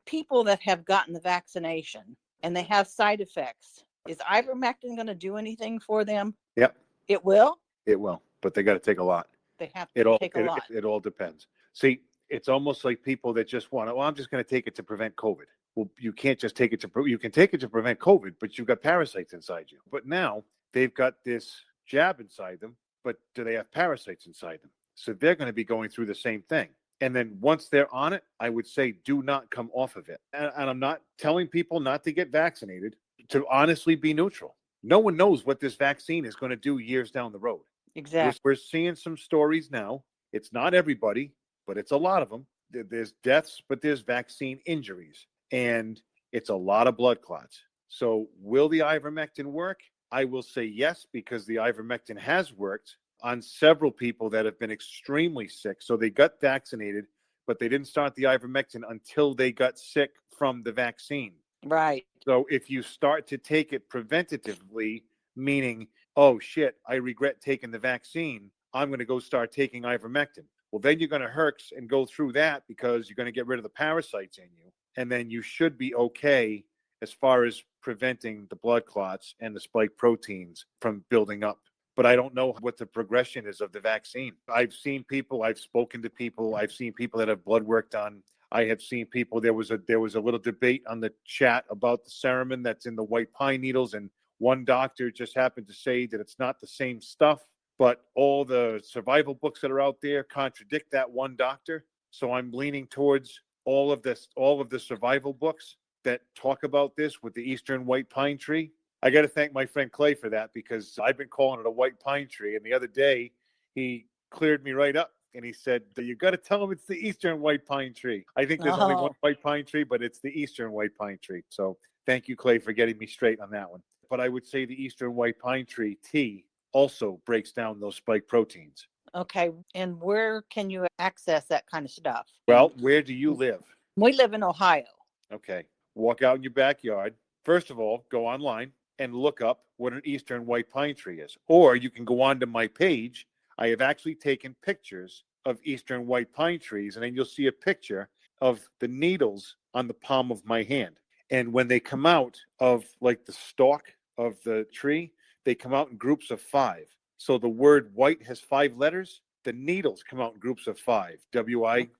people that have gotten the vaccination and they have side effects, is ivermectin going to do anything for them? Yep. It will? It will, but they got to take a lot. They have It to all take a lot. it all depends. See, it's almost like people that just want to, well, I'm just going to take it to prevent COVID. Well, you can't just take it you can take it to prevent COVID, but you've got parasites inside you. But now they've got this jab inside them, but do they have parasites inside them? So they're going to be going through the same thing. And then once they're on it, I would say do not come off of it. And I'm not telling people not to get vaccinated, to honestly be neutral. No one knows what this vaccine is going to do years down the road. Exactly. We're seeing some stories now. It's not everybody, but it's a lot of them. There's deaths, but there's vaccine injuries. And it's a lot of blood clots. So will the ivermectin work? I will say yes, because the ivermectin has worked on several people that have been extremely sick. So they got vaccinated, but they didn't start the ivermectin until they got sick from the vaccine. Right. So if you start to take it preventatively, meaning, oh shit, I regret taking the vaccine, I'm going to go start taking ivermectin. Well, then you're going to herx and go through that because you're going to get rid of the parasites in you. And then you should be okay as far as preventing the blood clots and the spike proteins from building up. But I don't know what the progression is of the vaccine. I've seen people, I've spoken to people, I've seen people that have blood work done. I have seen people, there was a little debate on the chat about the cerumen that's in the white pine needles. And one doctor just happened to say that it's not the same stuff, but all the survival books that are out there contradict that one doctor. So I'm leaning towards all of the survival books that talk about this with the Eastern white pine tree. I got to thank my friend Clay for that, because I've been calling it a white pine tree. And the other day he cleared me right up and he said, you got to tell him it's the Eastern white pine tree. I think there's only one white pine tree, but it's the Eastern white pine tree. So thank you, Clay, for getting me straight on that one. But I would say the Eastern white pine tree tea also breaks down those spike proteins. Okay. And where can you access that kind of stuff? Well, where do you live? We live in Ohio. Okay. Walk out in your backyard. First of all, go online and look up what an Eastern white pine tree is. Or you can go onto my page. I have actually taken pictures of Eastern white pine trees, and then you'll see a picture of the needles on the palm of my hand. And when they come out of like the stalk of the tree, they come out in groups of 5. So the word white has 5 letters. The needles come out in groups of 5, WHITE.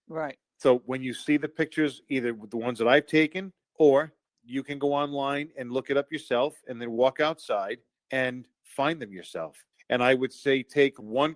Right. So when you see the pictures, either the ones that I've taken, or you can go online and look it up yourself and then walk outside and find them yourself. And I would say take 1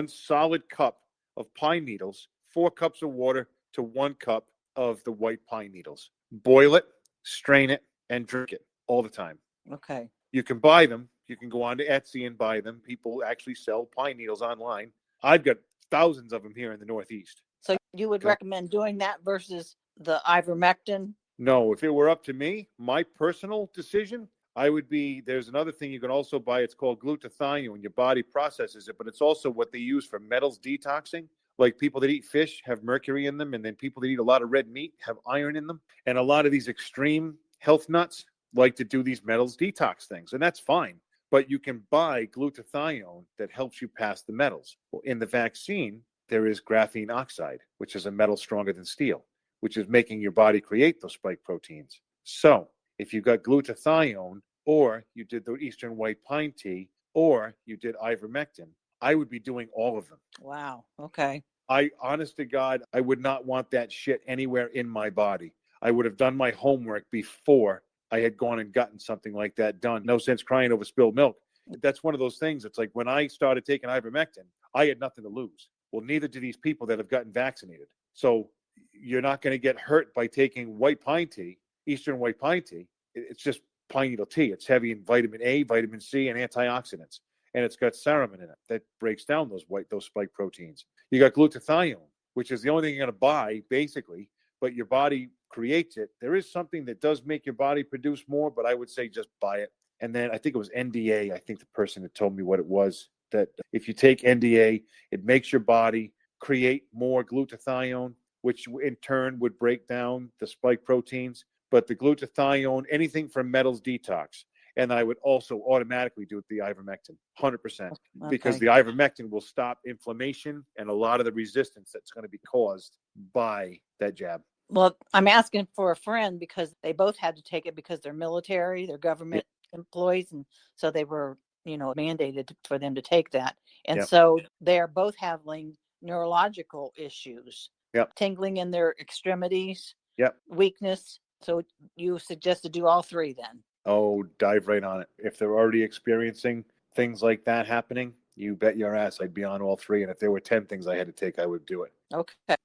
solid cup of pine needles, 4 cups of water to 1 cup of the white pine needles. Boil it, strain it, and drink it all the time. Okay. You can buy them. You can go on to Etsy and buy them. People actually sell pine needles online. I've got thousands of them here in the Northeast. So you would recommend doing that versus the ivermectin? No, if it were up to me, my personal decision, there's another thing you can also buy. It's called glutathione. Your body processes it, but it's also what they use for metals detoxing. Like people that eat fish have mercury in them, and then people that eat a lot of red meat have iron in them. And a lot of these extreme health nuts like to do these metals detox things, and that's fine. But you can buy glutathione that helps you pass the metals. Well, in the vaccine, there is graphene oxide, which is a metal stronger than steel, which is making your body create those spike proteins. So if you got glutathione, or you did the Eastern white pine tea, or you did ivermectin, I would be doing all of them. Wow. Okay. Honest to God, I would not want that shit anywhere in my body. I would have done my homework before I had gone and gotten something like that done. No sense crying over spilled milk. That's one of those things. It's like when I started taking ivermectin, I had nothing to lose. Well, neither do these people that have gotten vaccinated. So you're not going to get hurt by taking white pine tea, Eastern white pine tea. It's just pine needle tea. It's heavy in vitamin A, vitamin C, and antioxidants. And it's got cerumen in it that breaks down those spike proteins. You got glutathione, which is the only thing you're going to buy, basically, but your body creates it. There is something that does make your body produce more, but I would say just buy it. And then I think it was NDA. I think the person that told me what it was, that if you take NDA, it makes your body create more glutathione, which in turn would break down the spike proteins. But the glutathione, anything from metals detox. And I would also automatically do it the ivermectin, 100%, because the ivermectin will stop inflammation and a lot of the resistance that's going to be caused buy that jab. Well, I'm asking for a friend because they both had to take it because they're military, they're Yeah. government employees, and so they were, mandated for them to take that. And Yep. so they're both having neurological issues, Yep. tingling in their extremities, Yep. weakness. So you suggest to do all three then? Oh, dive right on it. If they're already experiencing things like that happening, you bet your ass I'd be on all three. And if there were 10 things I had to take, I would do it. Okay.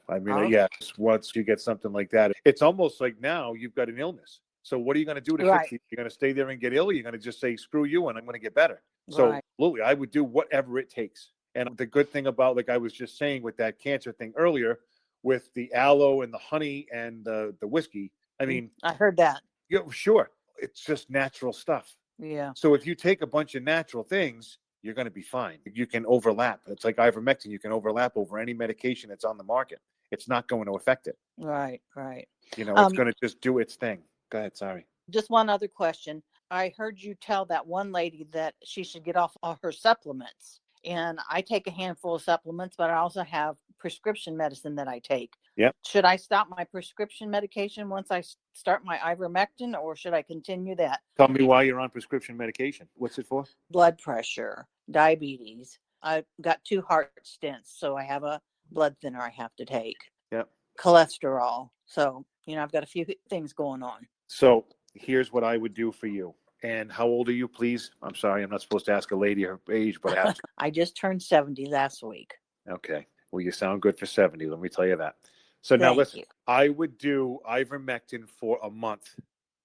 I mean, Okay. yeah, once you get something like that, it's almost like now you've got an illness. So what are you going to do to Right. fix it? You're going to stay there and get ill? Or you're going to just say, screw you, and I'm going to get better. So Right. absolutely, I would do whatever it takes. And the good thing about, like I was just saying with that cancer thing earlier, with the aloe and the honey and the whiskey, I mean, I heard that. yeah, sure, it's just natural stuff. Yeah. So if you take a bunch of natural things, you're going to be fine. You can overlap. It's like ivermectin. You can overlap over any medication that's on the market. It's not going to affect it. Right. Right. It's going to just do its thing. Go ahead. Sorry. Just one other question. I heard you tell that one lady that she should get off all her supplements. And I take a handful of supplements, but I also have prescription medicine that I take. Yep. Should I stop my prescription medication once I start my ivermectin, or should I continue that? Tell me why you're on prescription medication. What's it for? Blood pressure, diabetes. I've got 2 heart stents, so I have a blood thinner I have to take. Yep. Cholesterol. So, I've got a few things going on. So here's what I would do for you. And how old are you, please? I'm sorry, I'm not supposed to ask a lady her age, but I have to. I just turned 70 last week. Okay. Well, you sound good for 70. Let me tell you that. So now Thank listen, you. I would do ivermectin for a month.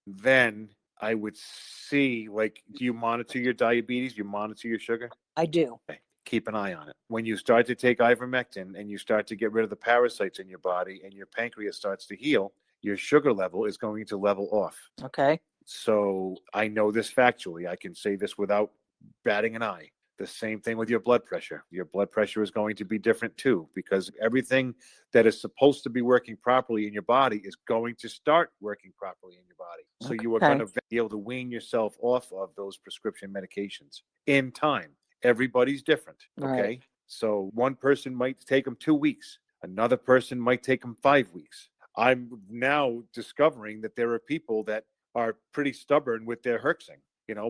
Then I would see, like, do you monitor your diabetes? You monitor your sugar? I do. Okay. Keep an eye on it. When you start to take ivermectin and you start to get rid of the parasites in your body and your pancreas starts to heal, your sugar level is going to level off. Okay. So I know this factually. I can say this without batting an eye. The same thing with your blood pressure. Your blood pressure is going to be different too, because everything that is supposed to be working properly in your body is going to start working properly in your body. So you are going to be able to wean yourself off of those prescription medications in time. Everybody's different. Okay. Right. So one person might take them 2 weeks. Another person might take them 5 weeks. I'm now discovering that there are people that are pretty stubborn with their herxing,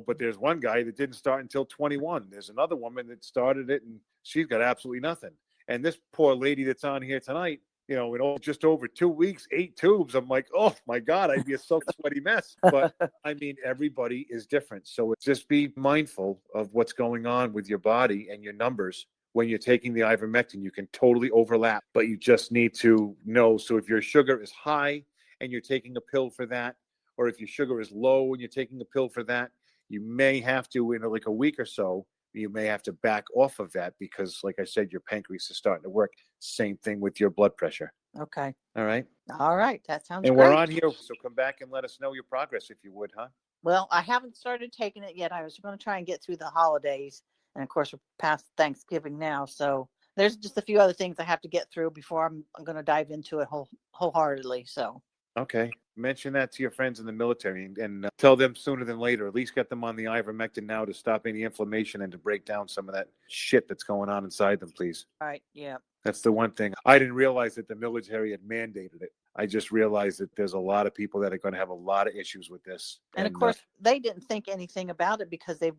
but there's one guy that didn't start until 21. There's another woman that started it and she's got absolutely nothing. And this poor lady that's on here tonight, in just over 2 weeks, 8 tubes. I'm like, oh my God, I'd be a soaked sweaty mess. But I mean, everybody is different. So just be mindful of what's going on with your body and your numbers. When you're taking the ivermectin, you can totally overlap, but you just need to know. So if your sugar is high and you're taking a pill for that, or if your sugar is low and you're taking a pill for that, you may have to, in like a week or so, you may have to back off of that because, like I said, your pancreas is starting to work. Same thing with your blood pressure. Okay. All right. All right. That sounds And great. we're on here, so come back and let us know your progress if you would, huh? Well, I haven't started taking it yet. I was going to try and get through the holidays. And of course, we're past Thanksgiving now. So there's just a few other things I have to get through before I'm going to dive into it wholeheartedly. So. Okay. Mention that to your friends in the military and tell them sooner than later. At least get them on the ivermectin now to stop any inflammation and to break down some of that shit that's going on inside them, please. Right. Yeah. That's the one thing. I didn't realize that the military had mandated it. I just realized that there's a lot of people that are going to have a lot of issues with this. And of course, they didn't think anything about it because they've,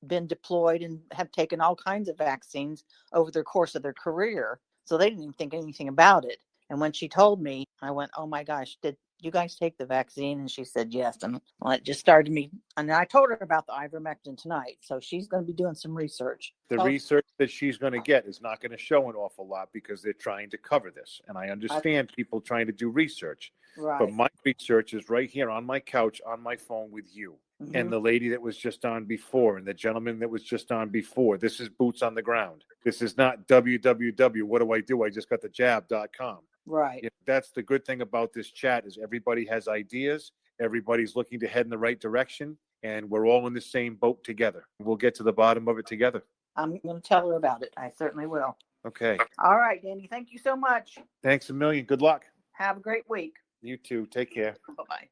been deployed and have taken all kinds of vaccines over the course of their career. So they didn't even think anything about it. And when she told me, I went, oh my gosh, did you guys take the vaccine? And she said, yes. And well, it just started me. And I told her about the ivermectin tonight. So she's going to be doing some research. The research that she's going to get is not going to show an awful lot because they're trying to cover this. And I understand people trying to do research. Right. But my research is right here on my couch, on my phone with you. Mm-hmm. And the lady that was just on before and the gentleman that was just on before. This is boots on the ground. This is not www. What do? I just got the jab.com. Right. That's the good thing about this chat is everybody has ideas. Everybody's looking to head in the right direction. And we're all in the same boat together. We'll get to the bottom of it together. I'm going to tell her about it. I certainly will. Okay. All right, Danny. Thank you so much. Thanks a million. Good luck. Have a great week. You too. Take care. Bye-bye.